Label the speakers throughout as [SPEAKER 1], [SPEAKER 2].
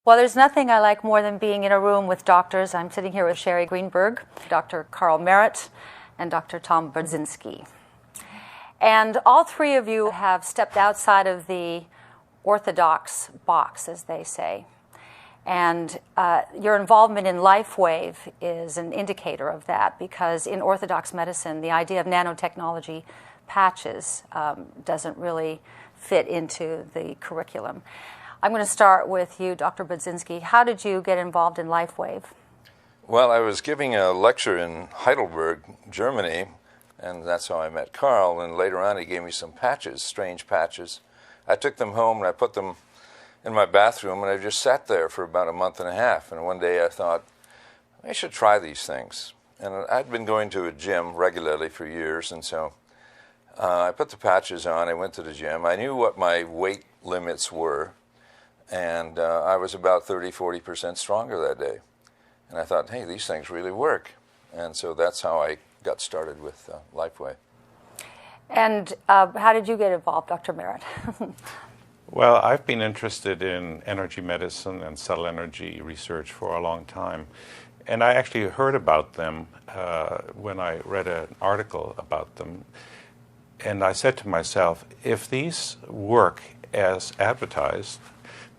[SPEAKER 1] Well, there's nothing I like more than being in a room with doctors. I'm sitting here with Sherry Greenberg, Dr. Karl Maret, and Dr. Tom Budzynski. And all three of you have stepped outside of the orthodox box, as they say. And your involvement in Lifewave is an indicator of that, because in orthodox medicine, the idea of nanotechnology patches doesn't really fit into the curriculum. I'm going to start with you, Dr. Budzynski. How did you get involved in Lifewave?
[SPEAKER 2] Well, I was giving a lecture in Heidelberg, Germany, and that's how I met Karl. And later on, he gave me some patches, strange patches. I took them home and I put them in my bathroom, and I just sat there for about a month and a half. And one day I thought, I should try these things. And I'd been going to a gym regularly for years, and so I put the patches on. I went to the gym. I knew what my weight limits were, and I was about 30-40% stronger that day. And I thought, hey, these things really work. And so that's how I got started with Lifewave.
[SPEAKER 1] And how did you get involved, Dr. Maret?
[SPEAKER 3] Well, I've been interested in energy medicine and cell energy research for a long time. And I actually heard about them when I read an article about them. And I said to myself, if these work as advertised,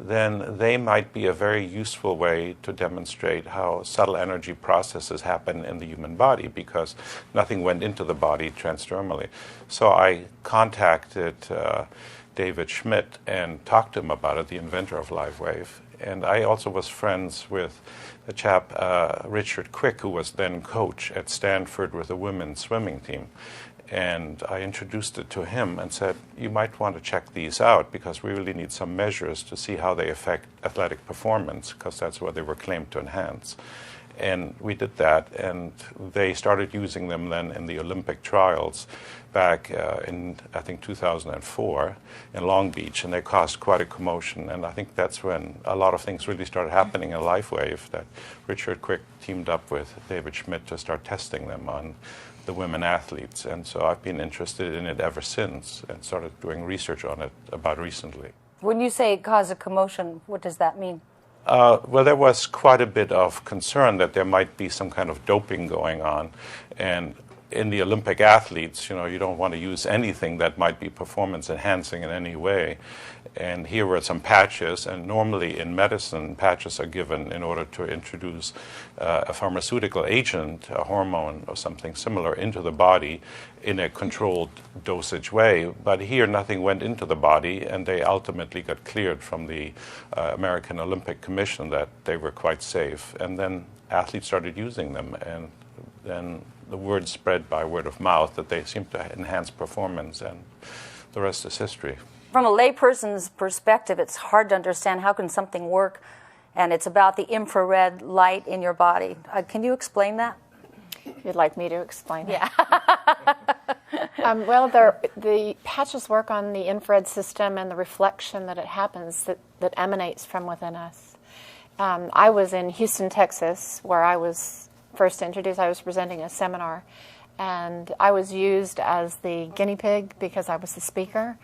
[SPEAKER 3] then they might be a very useful way to demonstrate how subtle energy processes happen in the human body, because nothing went into the body transdermally. So I contacted David Schmidt and talked to him about it, the inventor of Lifewave. And I also was friends with a chap, Richard Quick, who was then coach at Stanford with the women's swimming team. And I introduced it to him and said, you might want to check these out, because we really need some measures to see how they affect athletic performance, because that's what they were claimed to enhance. And we did that, and they started using them then in the Olympic trials back in, I think, 2004 in Long Beach, and they caused quite a commotion. And I think that's when a lot of things really started happening in Lifewave, that Richard Quick teamed up with David Schmidt to start testing them on the women athletes. And so I've been interested in it ever since and started doing research on it about recently.
[SPEAKER 1] When you say cause a commotion, what does that mean?
[SPEAKER 3] Well, there was quite a bit of concern that there might be some kind of doping going on. And in the Olympic athletes, you don't want to use anything that might be performance enhancing in any way. And here were some patches, and normally in medicine, patches are given in order to introduce a pharmaceutical agent, a hormone or something similar, into the body in a controlled dosage way. But here nothing went into the body, and they ultimately got cleared from the American Olympic Commission that they were quite safe. And then athletes started using them, and then the word spread by word of mouth that they seem to enhance performance, and the rest is history.
[SPEAKER 1] From a layperson's perspective, it's hard to understand how can something work, and it's about the infrared light in your body. Can you explain that?
[SPEAKER 4] You'd like me to explain it?
[SPEAKER 1] Yeah.
[SPEAKER 4] Well, the patches work on the infrared system and the reflection that it happens that emanates from within us. I was in Houston, Texas, where I was first introduced. I was presenting a seminar, and I was used as the guinea pig because I was the speaker.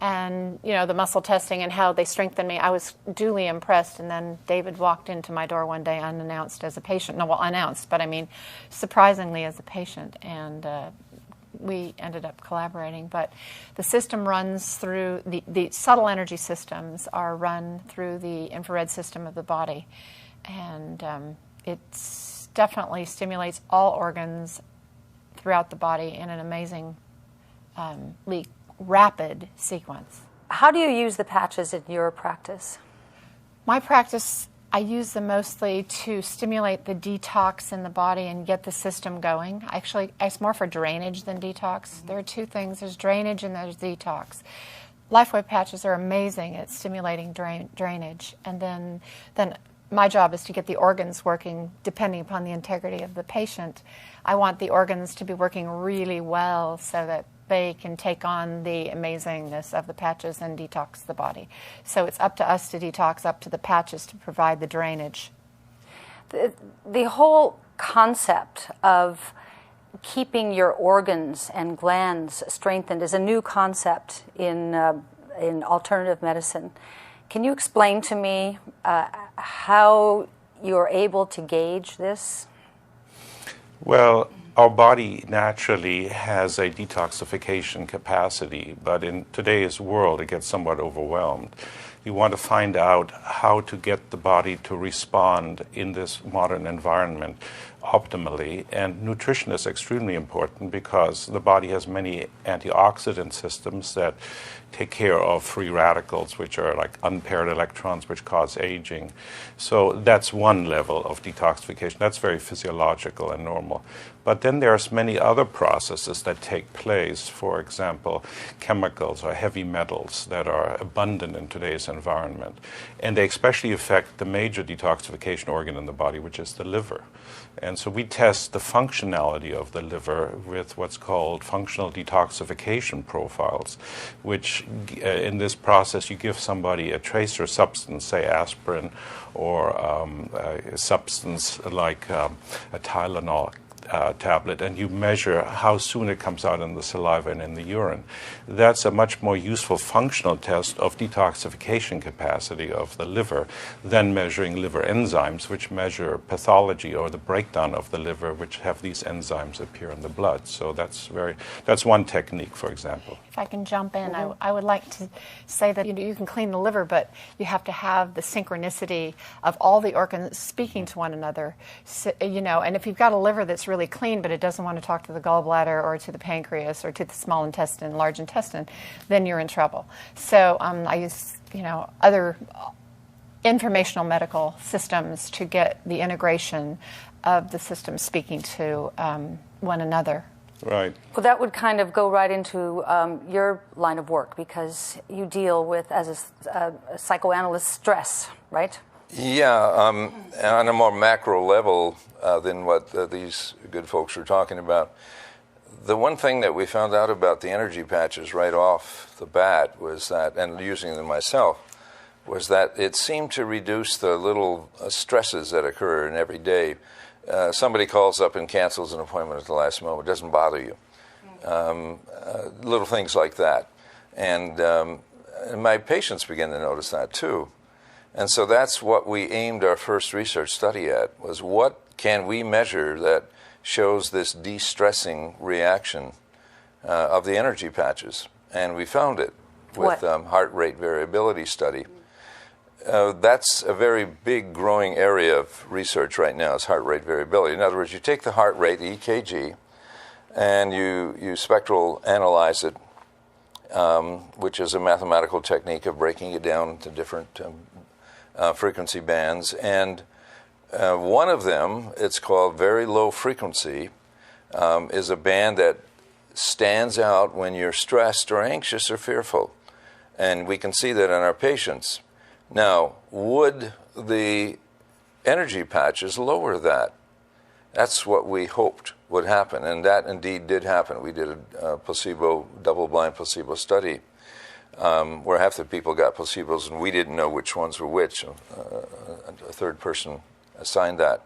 [SPEAKER 4] And, the muscle testing and how they strengthened me, I was duly impressed. And then David walked into my door one day unannounced as a patient. No, well, announced, but I mean, surprisingly as a patient. And we ended up collaborating. But the system runs through, the subtle energy systems are run through the infrared system of the body. And it definitely stimulates all organs throughout the body in an amazingly rapid sequence.
[SPEAKER 1] How do you use the patches in your practice?
[SPEAKER 4] My practice, I use them mostly to stimulate the detox in the body and get the system going. Actually, it's more for drainage than detox. There are two things. There's drainage and there's detox. Lifewave patches are amazing at stimulating drainage. And then my job is to get the organs working depending upon the integrity of the patient. I want the organs to be working really well so that they can take on the amazingness of the patches and detox the body. So it's up to us to detox, up to the patches to provide the drainage.
[SPEAKER 1] The whole concept of keeping your organs and glands strengthened is a new concept in alternative medicine. Can you explain to me how you're able to gauge this?
[SPEAKER 3] Well, our body naturally has a detoxification capacity, but in today's world, it gets somewhat overwhelmed. You want to find out how to get the body to respond in this modern environment optimally, and nutrition is extremely important because the body has many antioxidant systems that take care of free radicals, which are like unpaired electrons, which cause aging. So that's one level of detoxification. That's very physiological and normal. But then there's many other processes that take place. For example, chemicals or heavy metals that are abundant in today's environment. And they especially affect the major detoxification organ in the body, which is the liver. And so we test the functionality of the liver with what's called functional detoxification profiles, which in this process you give somebody a tracer substance, say aspirin, or a substance like a Tylenol tablet, and you measure how soon it comes out in the saliva and in the urine. That's a much more useful functional test of detoxification capacity of the liver than measuring liver enzymes, which measure pathology or the breakdown of the liver, which have these enzymes appear in the blood. So that's one technique, for example.
[SPEAKER 4] If I can jump in, I would like to say that you can clean the liver, but you have to have the synchronicity of all the organs speaking to one another. So, and if you've got a liver that's really clean, but it doesn't want to talk to the gallbladder or to the pancreas or to the small intestine, large intestine, then you're in trouble. So I use, other informational medical systems to get the integration of the systems speaking to one another.
[SPEAKER 3] Right.
[SPEAKER 1] Well, that would kind of go right into your line of work, because you deal with, as a psychoanalyst, stress, right?
[SPEAKER 2] Yeah, on a more macro level than what these good folks are talking about. The one thing that we found out about the energy patches right off the bat was that, and using them myself, was that it seemed to reduce the little stresses that occur in every day. Somebody calls up and cancels an appointment at the last moment. It doesn't bother you. Little things like that. And my patients begin to notice that too. And so that's what we aimed our first research study at, was what can we measure that shows this de-stressing reaction of the energy patches. And we found it with heart rate variability study. That's a very big growing area of research right now, is heart rate variability. In other words, you take the heart rate, the EKG, and you spectral analyze it, which is a mathematical technique of breaking it down into different frequency bands. And one of them, it's called very low frequency, is a band that stands out when you're stressed or anxious or fearful. And we can see that in our patients. Now, would the energy patches lower that? That's what we hoped would happen, and that indeed did happen. We did a double-blind placebo study where half the people got placebos, and we didn't know which ones were which. A third person assigned that.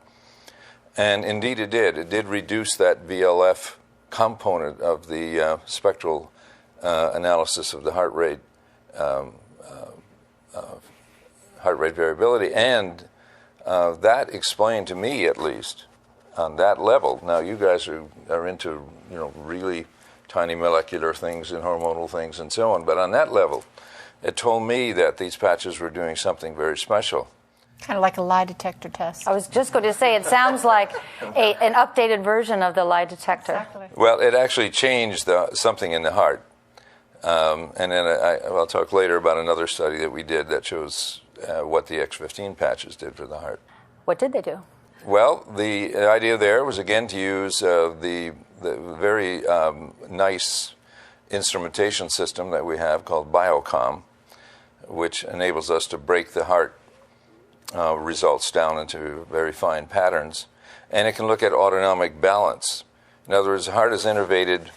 [SPEAKER 2] And indeed it did. It did reduce that VLF component of the spectral analysis of the heart rate variability, and that explained to me, at least, on that level. Now, you guys are into really tiny molecular things and hormonal things and so on, but on that level, it told me that these patches were doing something very special.
[SPEAKER 4] Kind of like a lie detector test.
[SPEAKER 1] I was just going to say, it sounds like an updated version of the lie detector.
[SPEAKER 4] Exactly.
[SPEAKER 2] Well, it actually changed something in the heart. And then I'll talk later about another study that we did that shows what the X15 patches did for the heart.
[SPEAKER 1] What did they do?
[SPEAKER 2] Well, the idea there was, again, to use the very nice instrumentation system that we have called Biocom, which enables us to break the heart results down into very fine patterns. And it can look at autonomic balance. In other words, the heart is innervated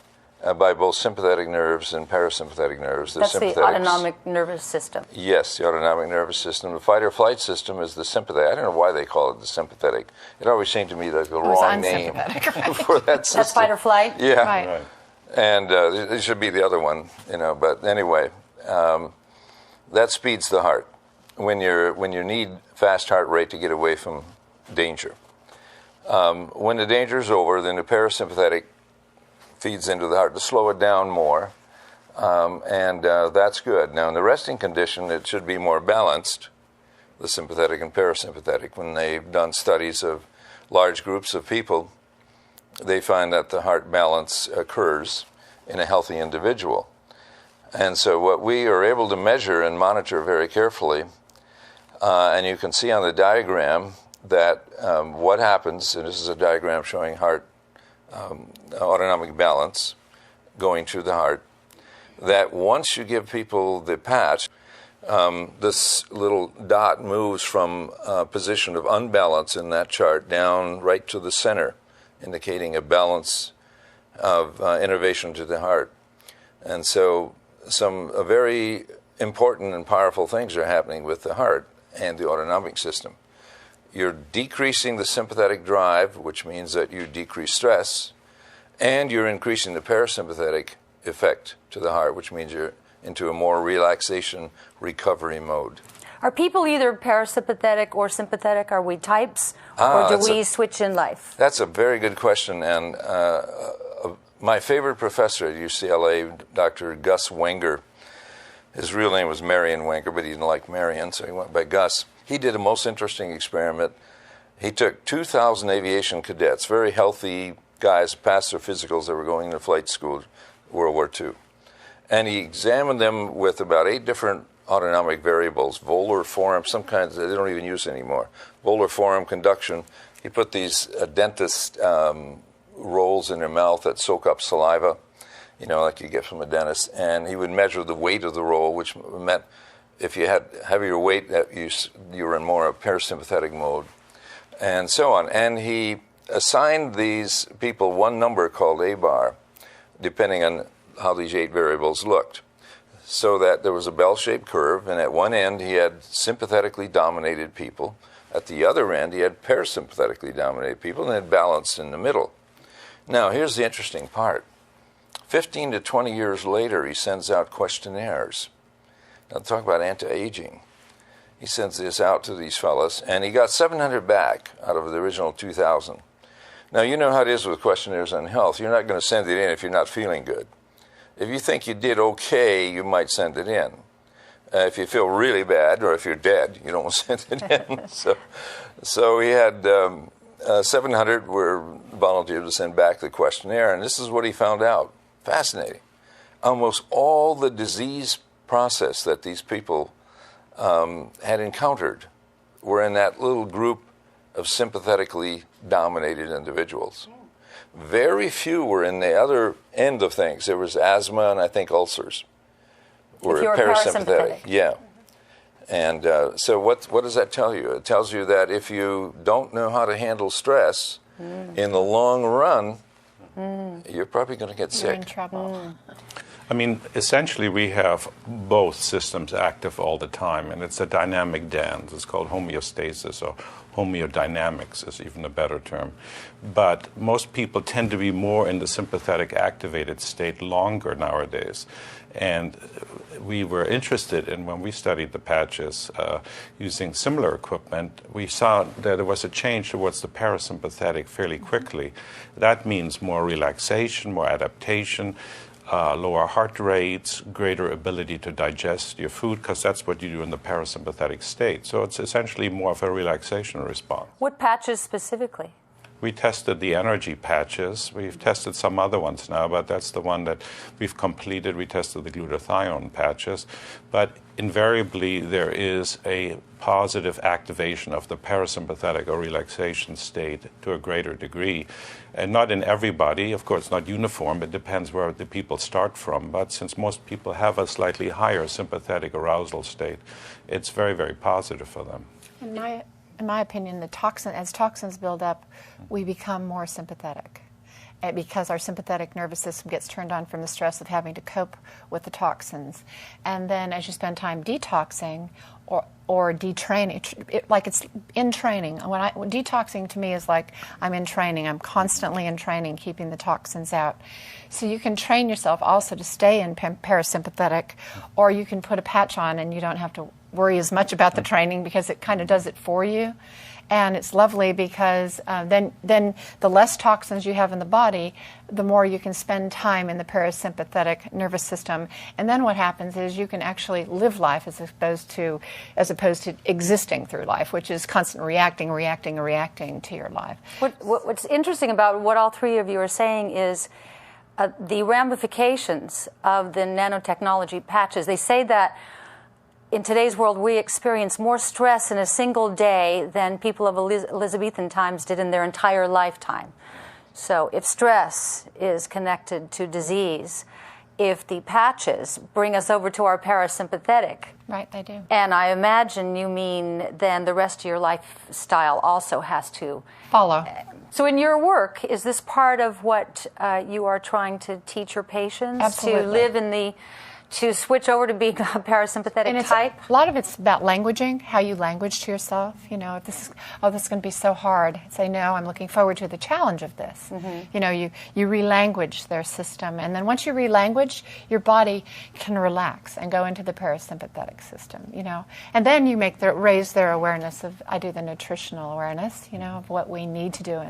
[SPEAKER 2] by both sympathetic nerves and parasympathetic nerves.
[SPEAKER 1] That's the autonomic nervous system.
[SPEAKER 2] Yes, the autonomic nervous system. The fight or flight system is the sympathetic. I don't know why they call it the sympathetic. It always seemed to me like the wrong name for that system.
[SPEAKER 1] That's fight or flight?
[SPEAKER 2] Yeah.
[SPEAKER 4] Right.
[SPEAKER 2] And it should be the other one, But anyway, that speeds the heart. when you need fast heart rate to get away from danger. When the danger is over, then the parasympathetic feeds into the heart to slow it down more, and that's good. Now, in the resting condition, it should be more balanced, the sympathetic and parasympathetic. When they've done studies of large groups of people, they find that the heart balance occurs in a healthy individual. And so what we are able to measure and monitor very carefully, and you can see on the diagram that what happens, and this is a diagram showing heart autonomic balance going through the heart, that once you give people the patch, this little dot moves from a position of unbalance in that chart down right to the center, indicating a balance of innervation to the heart. And so some very important and powerful things are happening with the heart and the autonomic system. You're decreasing the sympathetic drive, which means that you decrease stress, and you're increasing the parasympathetic effect to the heart, which means you're into a more relaxation recovery mode.
[SPEAKER 1] Are people either parasympathetic or sympathetic? Are we types, or do we switch in life?
[SPEAKER 2] That's a very good question, and my favorite professor at UCLA, Dr. Gus Wenger, his real name was Marion Wenger, but he didn't like Marion, so he went by Gus. He did a most interesting experiment. He took 2,000 aviation cadets, very healthy guys, passed their physicals, that were going to flight school, World War II. And he examined them with about 8 different autonomic variables, volar, forum, some kinds that they don't even use anymore. Volar, forum, conduction. He put these dentist rolls in their mouth that soak up saliva, you know, like you get from a dentist. And he would measure the weight of the roll, which meant if you had heavier weight, that you were in more of parasympathetic mode, and so on. And he assigned these people one number called A bar, depending on how these 8 variables looked, so that there was a bell-shaped curve, and at one end he had sympathetically dominated people. At the other end he had parasympathetically dominated people, and it balanced in the middle. Now, here's the interesting part. 15 to 20 years later, he sends out questionnaires. Now, talk about anti-aging. He sends this out to these fellas, and he got 700 back out of the original 2,000. Now, you know how it is with questionnaires on health. You're not going to send it in if you're not feeling good. If you think you did okay, you might send it in. If you feel really bad, or if you're dead, you don't want to send it in. So he had 700 were volunteered to send back the questionnaire, and this is what he found out. Fascinating. Almost all the disease process that these people had encountered were in that little group of sympathetically dominated individuals. Very few were in the other end of things. There was asthma and I think ulcers were parasympathetic. Yeah. And so what does that tell you? It tells you that if you don't know how to handle stress in the long run, you're probably going to get sick.
[SPEAKER 4] You're in trouble.
[SPEAKER 3] I mean, essentially we have both systems active all the time, and it's a dynamic dance. It's called homeostasis, or homeodynamics is even a better term. But most people tend to be more in the sympathetic activated state longer nowadays. And we were interested in, when we studied the patches using similar equipment, we saw that there was a change towards the parasympathetic fairly quickly. That means more relaxation, more adaptation, lower heart rates, greater ability to digest your food, because that's what you do in the parasympathetic state. So it's essentially more of a relaxation response.
[SPEAKER 1] What patches specifically?
[SPEAKER 3] We tested the energy patches. We've tested some other ones now, but that's the one that we've completed. We tested the glutathione patches. But invariably, there is a positive activation of the parasympathetic or relaxation state to a greater degree. And not in everybody, of course, not uniform. It depends where the people start from. But since most people have a slightly higher sympathetic arousal state, it's very, very positive for them.
[SPEAKER 4] In my opinion, as toxins build up, we become more sympathetic. Because our sympathetic nervous system gets turned on from the stress of having to cope with the toxins. And then as you spend time detoxing or detraining, like it's in training. Detoxing to me is like I'm in training. I'm constantly in training, keeping the toxins out. So you can train yourself also to stay in parasympathetic, or you can put a patch on and you don't have to worry as much about the training because it kind of does it for you. And it's lovely because then the less toxins you have in the body, the more you can spend time in the parasympathetic nervous system. And then what happens is you can actually live life as opposed to existing through life, which is constant reacting to your life.
[SPEAKER 1] What's interesting about what all three of you are saying is the ramifications of the nanotechnology patches. They say that in today's world, we experience more stress in a single day than people of Elizabethan times did in their entire lifetime. So if stress is connected to disease, if the patches bring us over to our parasympathetic.
[SPEAKER 4] Right, they do.
[SPEAKER 1] And I imagine you mean then the rest of your lifestyle also has to
[SPEAKER 4] follow.
[SPEAKER 1] So in your work, is this part of what you are trying to teach your patients?
[SPEAKER 4] Absolutely.
[SPEAKER 1] To live to switch over to being a parasympathetic type?
[SPEAKER 4] A lot of it's about languaging, how you language to yourself. You know, if this is going to be so hard. Say, no, I'm looking forward to the challenge of this. Mm-hmm. You know, you relanguage their system. And then once you relanguage, your body can relax and go into the parasympathetic system, you know. And then you raise their awareness of, I do the nutritional awareness, you know, of what we need to do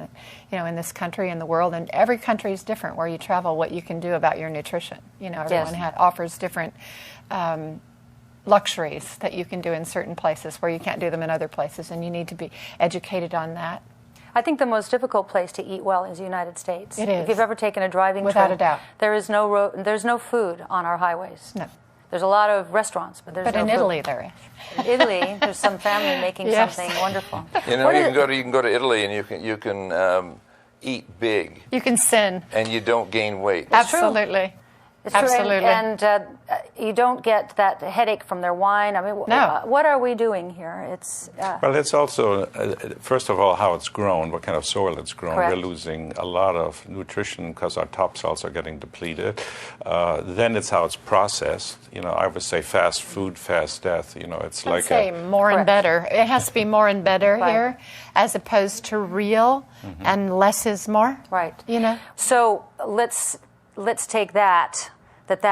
[SPEAKER 4] in this country and the world. And every country is different where you travel, what you can do about your nutrition. You know, everyone offers different luxuries that you can do in certain places where you can't do them in other places, and you need to be educated on that.
[SPEAKER 1] I think the most difficult place to eat well is the United States.
[SPEAKER 4] It is.
[SPEAKER 1] If you've ever taken a driving
[SPEAKER 4] without
[SPEAKER 1] trip,
[SPEAKER 4] a doubt,
[SPEAKER 1] there's no food on our highways.
[SPEAKER 4] No.
[SPEAKER 1] There's a lot of restaurants, but there's no food.
[SPEAKER 4] But in Italy there is.
[SPEAKER 1] In Italy, there's some family making something wonderful.
[SPEAKER 2] You know, you can go to Italy and you can eat big.
[SPEAKER 4] You can sin.
[SPEAKER 2] And you don't gain weight.
[SPEAKER 4] Absolutely.
[SPEAKER 1] It's
[SPEAKER 4] Absolutely.
[SPEAKER 1] True. And you don't get that headache from their wine. I mean,
[SPEAKER 4] no.
[SPEAKER 1] What are we doing here? It's
[SPEAKER 3] well, it's also, first of all, how it's grown, what kind of soil it's grown.
[SPEAKER 1] Correct.
[SPEAKER 3] We're losing a lot of nutrition because our topsoils are getting depleted. Then it's how it's processed. You know, I would say fast food, fast death. You know, it's
[SPEAKER 4] I'd say more and better. It has to be more and better here, as opposed to real, and less is more.
[SPEAKER 1] Right.
[SPEAKER 4] You know.
[SPEAKER 1] So let's take that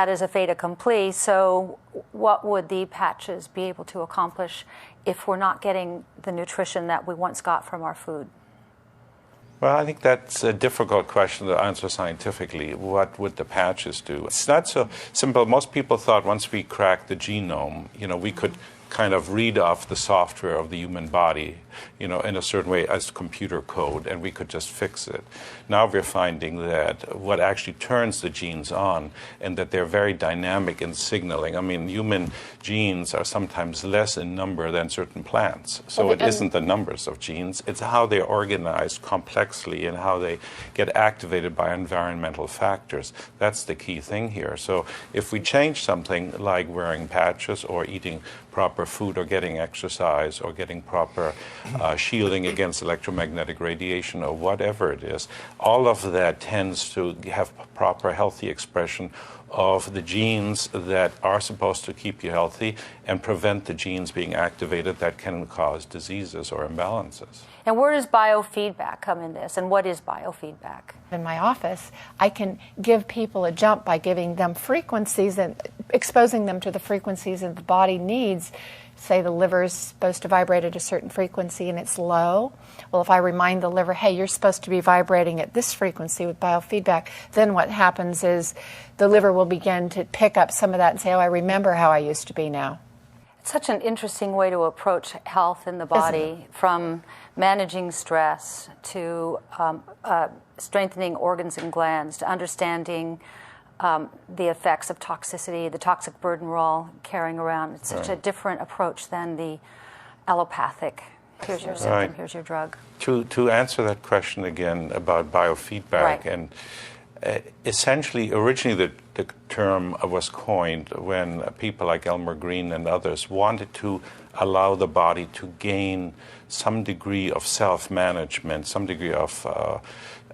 [SPEAKER 1] is a fait accompli. So what would the patches be able to accomplish if we're not getting the nutrition that we once got from our food?
[SPEAKER 3] Well, I think that's a difficult question to answer scientifically. What would the patches do? It's not so simple. Most people thought once we cracked the genome, you know, we could kind of read off the software of the human body, you know, in a certain way as computer code, and we could just fix it. Now we're finding that what actually turns the genes on, and that they're very dynamic in signaling. I mean, human genes are sometimes less in number than certain plants. So it isn't the numbers of genes, it's how they're organized complexly and how they get activated by environmental factors. That's the key thing here. So if we change something like wearing patches or eating proper food or getting exercise or getting proper shielding against electromagnetic radiation or whatever it is, all of that tends to have proper healthy expression of the genes that are supposed to keep you healthy and prevent the genes being activated that can cause diseases or imbalances.
[SPEAKER 1] And where does biofeedback come in this, and what is biofeedback?
[SPEAKER 4] In my office, I can give people a jump by giving them frequencies and exposing them to the frequencies that the body needs. Say the liver is supposed to vibrate at a certain frequency and it's low. Well, if I remind the liver, hey, you're supposed to be vibrating at this frequency with biofeedback, then what happens is the liver will begin to pick up some of that and say, oh, I remember how I used to be now.
[SPEAKER 1] It's such an interesting way to approach health in the body, from managing stress to strengthening organs and glands, to understanding the effects of toxicity, the toxic burden we're all carrying around. It's such a different approach than the allopathic, here's your symptom, here's your drug.
[SPEAKER 3] To answer that question again about biofeedback, and essentially, originally the term was coined when people like Elmer Green and others wanted to allow the body to gain some degree of self-management, some degree of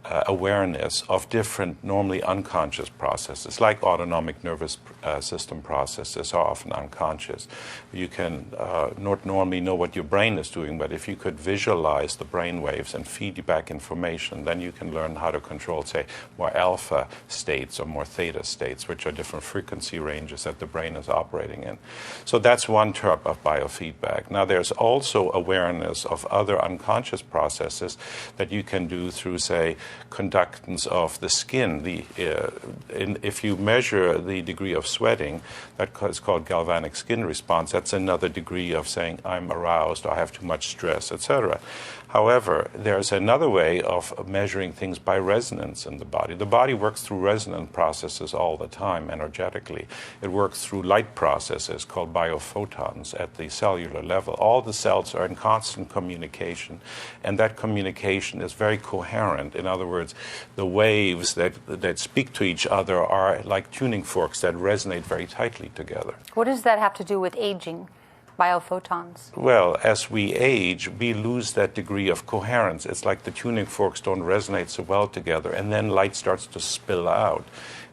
[SPEAKER 3] awareness of different, normally unconscious processes, like autonomic nervous system processes are often unconscious. You can not normally know what your brain is doing, but if you could visualize the brain waves and feed you back information, then you can learn how to control, say, more alpha states or more theta states, which are different frequency ranges that the brain is operating in. So that's one type of biofeedback. Now, there's also awareness of other unconscious processes that you can do through, say, conductance of the skin. If you measure the degree of sweating, that is called galvanic skin response. That's another degree of saying I'm aroused or I have too much stress, etc. However, there's another way of measuring things by resonance in the body. The body works through resonant processes all the time energetically. It works through light processes called biophotons at the cellular level. All the cells are in constant communication, and that communication is very coherent. In other words, the waves that speak to each other are like tuning forks that resonate very tightly together.
[SPEAKER 1] What does that have to do with aging? Biophotons?
[SPEAKER 3] Well, as we age, we lose that degree of coherence. It's like the tuning forks don't resonate so well together, and then light starts to spill out.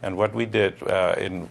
[SPEAKER 3] And what we did in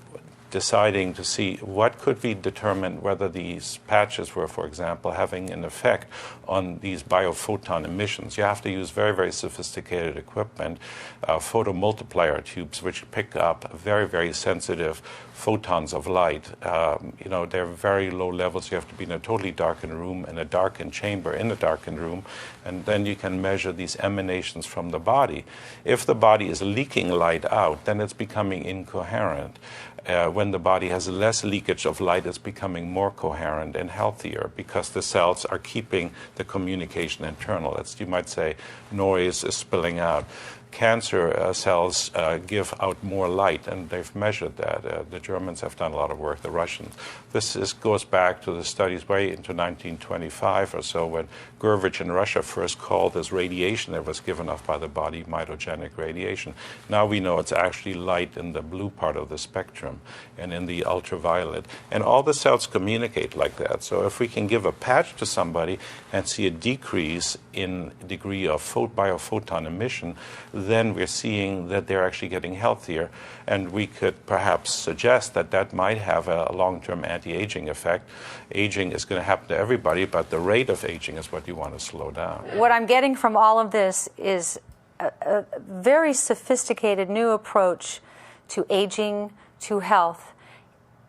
[SPEAKER 3] deciding to see what could we determine whether these patches were, for example, having an effect on these biophoton emissions. You have to use very, very sophisticated equipment, photomultiplier tubes, which pick up very, very sensitive photons of light. They're very low levels. You have to be in a totally darkened room, in a darkened chamber, in a darkened room, and then you can measure these emanations from the body. If the body is leaking light out, then it's becoming incoherent. When the body has less leakage of light, it's becoming more coherent and healthier because the cells are keeping the communication internal. It's, you might say, noise is spilling out. Cancer cells give out more light, and they've measured that. The Germans have done a lot of work, the Russians. This goes back to the studies way into 1925 or so, when Gurvich in Russia first called this radiation that was given off by the body mitogenic radiation. Now we know it's actually light in the blue part of the spectrum and in the ultraviolet. And all the cells communicate like that. So if we can give a patch to somebody and see a decrease in degree of biophoton emission, then we're seeing that they're actually getting healthier. And we could perhaps suggest that that might have a long-term anti-aging effect. Aging is going to happen to everybody, but the rate of aging is what you want to slow down.
[SPEAKER 1] What I'm getting from all of this is a very sophisticated new approach to aging, to health,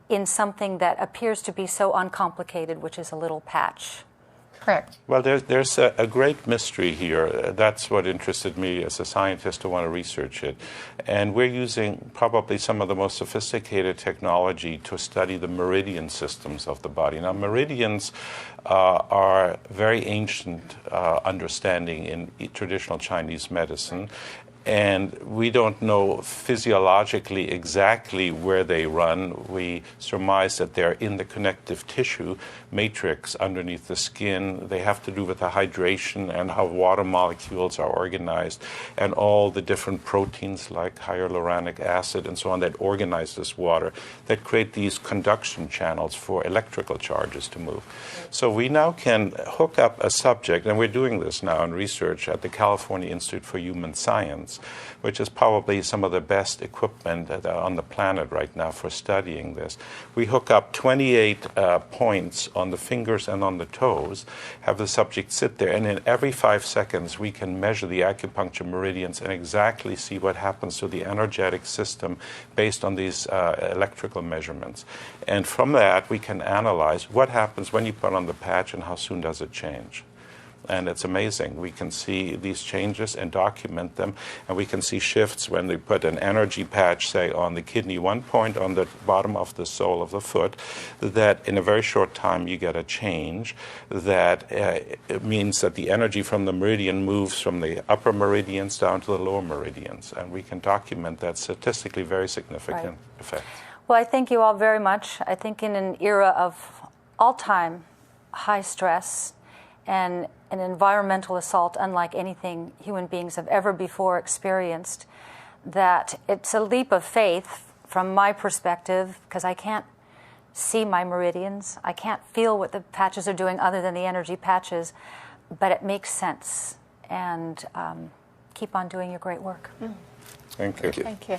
[SPEAKER 1] in something that appears to be so uncomplicated, which is a little patch.
[SPEAKER 4] Correct.
[SPEAKER 3] Well, there's a great mystery here. That's what interested me as a scientist to want to research it. And we're using probably some of the most sophisticated technology to study the meridian systems of the body. Now, meridians are very ancient understanding in traditional Chinese medicine. And we don't know physiologically exactly where they run. We surmise that they're in the connective tissue matrix underneath the skin. They have to do with the hydration and how water molecules are organized and all the different proteins like hyaluronic acid and so on that organize this water, that create these conduction channels for electrical charges to move. So we now can hook up a subject, and we're doing this now in research at the California Institute for Human Science, which is probably some of the best equipment on the planet right now for studying this. We hook up 28 points on the fingers and on the toes, have the subject sit there, and in every 5 seconds we can measure the acupuncture meridians and exactly see what happens to the energetic system based on these electrical measurements. And from that we can analyze what happens when you put on the patch and how soon does it change. And it's amazing. We can see these changes and document them, and we can see shifts when we put an energy patch, say, on the kidney, one point on the bottom of the sole of the foot, that in a very short time you get a change that it means that the energy from the meridian moves from the upper meridians down to the lower meridians, and we can document that statistically very significant effect.
[SPEAKER 1] Well, I thank you all very much. I think in an era of all-time high stress and an environmental assault unlike anything human beings have ever before experienced, that it's a leap of faith from my perspective, because I can't see my meridians. I can't feel what the patches are doing other than the energy patches, but it makes sense. And keep on doing your great work.
[SPEAKER 3] Thank you.
[SPEAKER 4] Thank you.